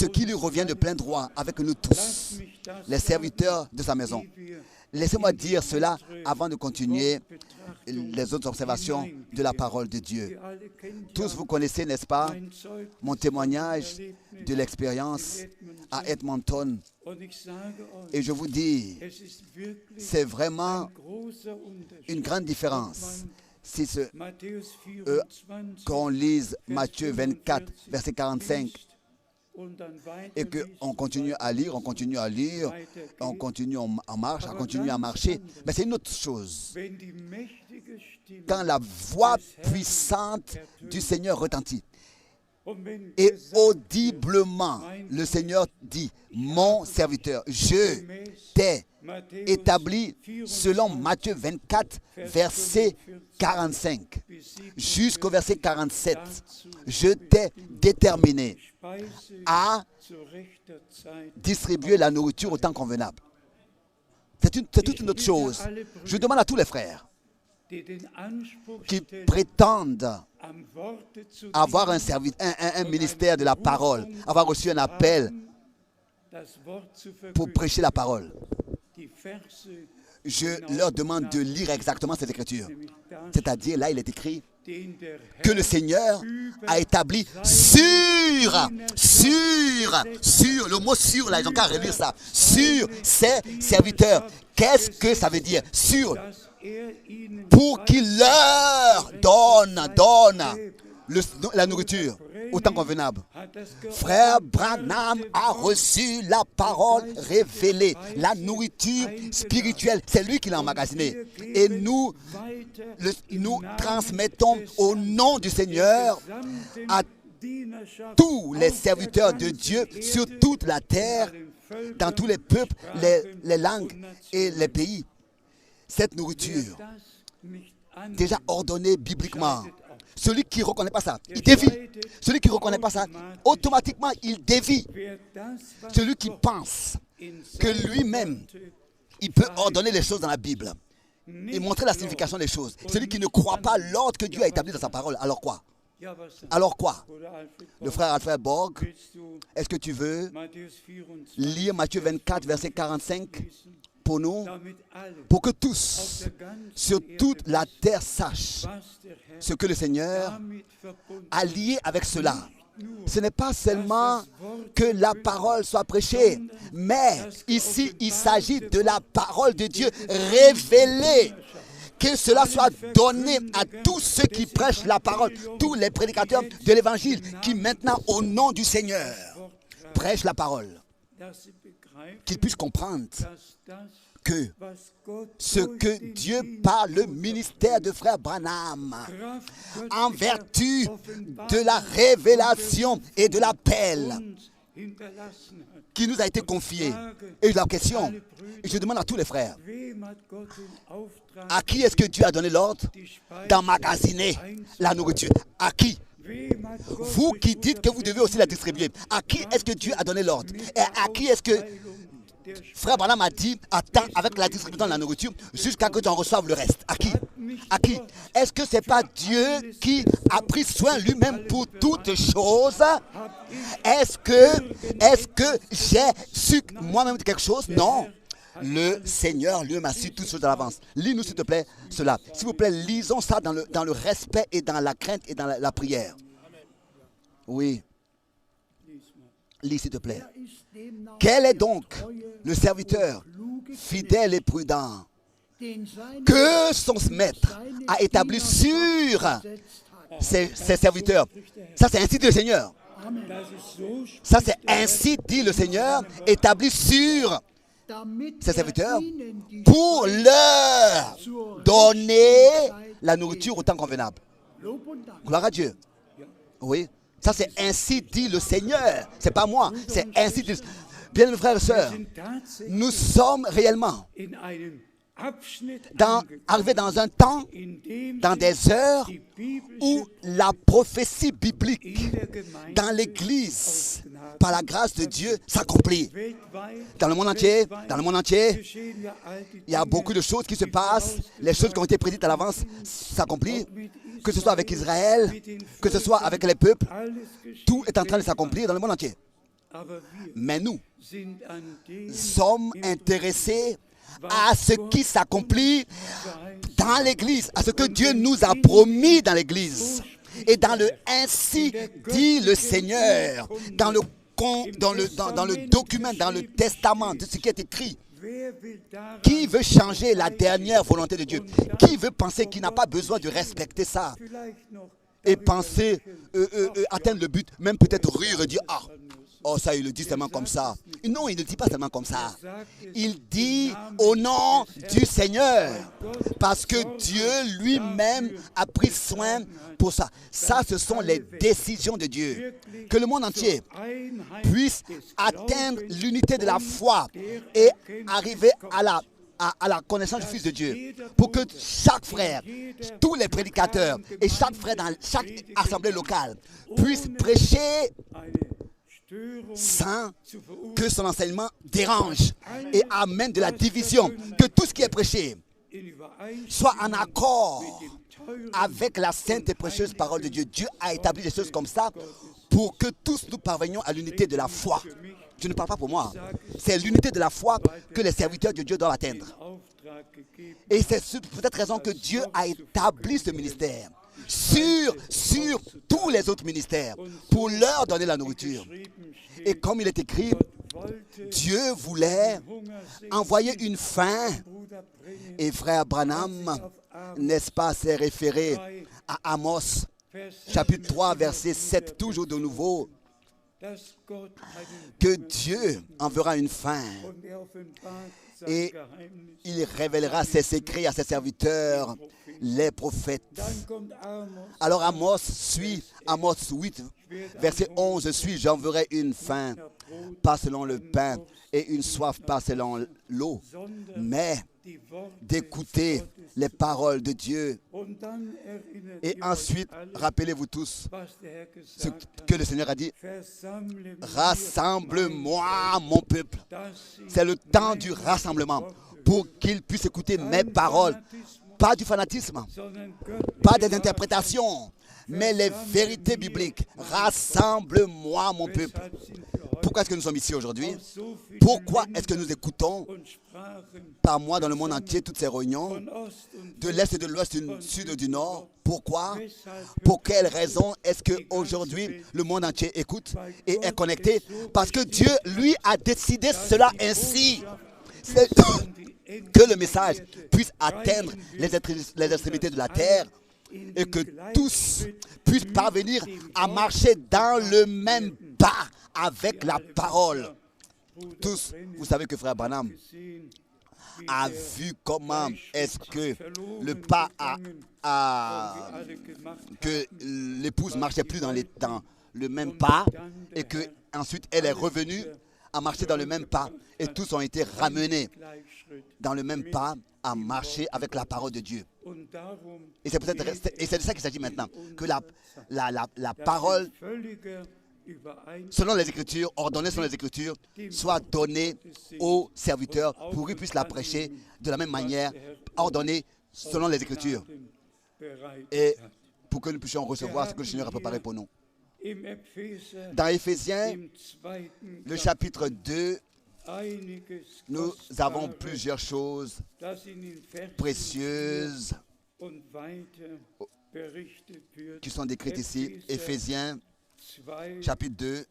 ce qui lui revient de plein droit avec nous tous, les serviteurs de sa maison. Laissez-moi dire cela avant de continuer les autres observations de la parole de Dieu. Tous vous connaissez, n'est-ce pas, mon témoignage de l'expérience à Edmonton. Et je vous dis, c'est vraiment une grande différence. Si qu'on lise Matthieu 24, verset 45, et qu'on continue à lire, on continue en marche, on continue à marcher. Mais c'est une autre chose. Quand la voix puissante du Seigneur retentit, et audiblement, le Seigneur dit, mon serviteur, je t'ai établi selon Matthieu 24, verset 45, jusqu'au verset 47. Je t'ai déterminé à distribuer la nourriture au temps convenable. C'est toute une autre chose. Je demande à tous les frères qui prétendent avoir un ministère de la parole, avoir reçu un appel pour prêcher la parole. Je leur demande de lire exactement cette écriture. C'est-à-dire, là, il est écrit que le Seigneur a établi sur, le mot sur, là, ils ont qu'à relire ça, sur ses serviteurs. Qu'est-ce que ça veut dire? Sur, pour qu'il leur donne la nourriture au temps convenable. Frère Branham a reçu la parole révélée, la nourriture spirituelle. C'est lui qui l'a emmagasinée. Et nous transmettons au nom du Seigneur à tous les serviteurs de Dieu sur toute la terre, dans tous les peuples, les langues et les pays. Cette nourriture, déjà ordonnée bibliquement. Celui qui ne reconnaît pas ça, il dévie. Celui qui ne reconnaît pas ça, automatiquement, il dévie. Celui qui pense que lui-même, il peut ordonner les choses dans la Bible et montrer la signification des choses. Celui qui ne croit pas l'ordre que Dieu a établi dans sa parole, alors quoi? Alors quoi? Le frère Alfred Borg, est-ce que tu veux lire Matthieu 24, verset 45 pour nous, pour que tous, sur toute la terre, sachent ce que le Seigneur a lié avec cela. Ce n'est pas seulement que la parole soit prêchée, mais ici, il s'agit de la parole de Dieu révélée. Que cela soit donné à tous ceux qui prêchent la parole, tous les prédicateurs de l'Évangile qui maintenant, au nom du Seigneur, prêchent la parole. Qu'ils puissent comprendre que ce que Dieu par le ministère de frère Branham, en vertu de la révélation et de l'appel qui nous a été confié. Et la question, et je demande à tous les frères, à qui est-ce que Dieu a donné l'ordre d'emmagasiner la nourriture? À qui? Vous qui dites que vous devez aussi la distribuer, à qui est-ce que Dieu a donné l'ordre? Et à qui est-ce que frère Branham a dit, attends avec la distribution de la nourriture jusqu'à ce que tu en reçoives le reste? À qui? À qui? Est-ce que ce n'est pas Dieu qui a pris soin lui-même pour toutes choses? Est-ce que j'ai su moi-même quelque chose? Non. Le Seigneur lui m'a su toutes choses à l'avance. Lis-nous s'il te plaît cela. S'il vous plaît, lisons ça dans le respect et dans la crainte et dans la prière. Oui. Lis s'il te plaît. Quel est donc le serviteur fidèle et prudent que son maître a établi sur ses serviteurs? Ça, c'est ainsi dit le Seigneur. Ça, c'est ainsi dit le Seigneur, établi sur ses serviteurs pour leur donner la nourriture au temps convenable. Gloire à Dieu. Oui. Ça, c'est ainsi dit le Seigneur. C'est pas moi. C'est ainsi dit. Bien, mes frères et sœurs, nous sommes réellement arrivés dans un temps, dans des heures où la prophétie biblique dans l'Église, par la grâce de Dieu, s'accomplit. Dans le monde entier, il y a beaucoup de choses qui se passent. Les choses qui ont été prédites à l'avance s'accomplissent. Que ce soit avec Israël, que ce soit avec les peuples, tout est en train de s'accomplir dans le monde entier. Mais nous sommes intéressés à ce qui s'accomplit dans l'Église, à ce que Dieu nous a promis dans l'Église. Et dans le « ainsi dit le Seigneur », dans le document, dans le testament, de ce qui est écrit. Qui veut changer la dernière volonté de Dieu? Qui veut penser qu'il n'a pas besoin de respecter ça? Et penser atteindre le but, même peut-être rire et dire « Ah, oh ça il le dit seulement comme ça ». Non, il ne dit pas seulement comme ça. Il dit au nom du Seigneur. Parce que Dieu lui-même a pris soin pour ça. Ça, ce sont les décisions de Dieu. Que le monde entier puisse atteindre l'unité de la foi et arriver à la connaissance du Fils de Dieu. Pour que chaque frère, tous les prédicateurs et chaque frère dans chaque assemblée locale puissent prêcher sans que son enseignement dérange et amène de la division. Que tout ce qui est prêché soit en accord avec la sainte et précieuse parole de Dieu. Dieu a établi des choses comme ça pour que tous nous parvenions à l'unité de la foi. Je ne parle pas pour moi. C'est l'unité de la foi que les serviteurs de Dieu doivent atteindre. Et c'est pour cette raison que Dieu a établi ce ministère sur tous les autres ministères pour leur donner la nourriture. Et comme il est écrit, Dieu voulait envoyer une faim. Et frère Branham, n'est-ce pas, s'est référé à Amos, chapitre 3, verset 7, toujours de nouveau, que Dieu enverra une faim et il révélera ses secrets à ses serviteurs, les prophètes. Alors Amos 8, verset 11 suit, j'enverrai une faim, pas selon le pain, et une soif, pas selon l'eau, mais d'écouter les paroles de Dieu. Et ensuite, rappelez-vous tous ce que le Seigneur a dit, rassemble-moi mon peuple. C'est le temps du rassemblement pour qu'ils puissent écouter mes paroles. Pas du fanatisme, pas des interprétations, mais les vérités bibliques. Rassemble-moi mon peuple. Pourquoi est-ce que nous sommes ici aujourd'hui? Pourquoi est-ce que nous écoutons par mois dans le monde entier toutes ces réunions, de l'Est et de l'Ouest, du Sud et du Nord? Pourquoi? Pour quelle raison est-ce qu'aujourd'hui le monde entier écoute et est connecté? Parce que Dieu, lui, a décidé cela ainsi. C'est que le message puisse atteindre les extrémités de la terre et que tous puissent parvenir à marcher dans le même pas avec la parole. Tous, vous savez que frère Branham a vu comment est-ce que le pas que l'épouse marchait plus dans le même pas et que ensuite elle est revenue à marcher dans le même pas et tous ont été ramenés dans le même pas à marcher avec la parole de Dieu. Et c'est de ça qu'il s'agit maintenant, que la parole selon les Écritures, ordonnée selon les Écritures, soit donnée aux serviteurs pour qu'ils puissent la prêcher de la même manière, ordonnée selon les Écritures. Et pour que nous puissions recevoir ce que le Seigneur a préparé pour nous. Dans Éphésiens, le chapitre 2, nous avons plusieurs choses précieuses qui sont décrites ici. Éphésiens, chapitre 2,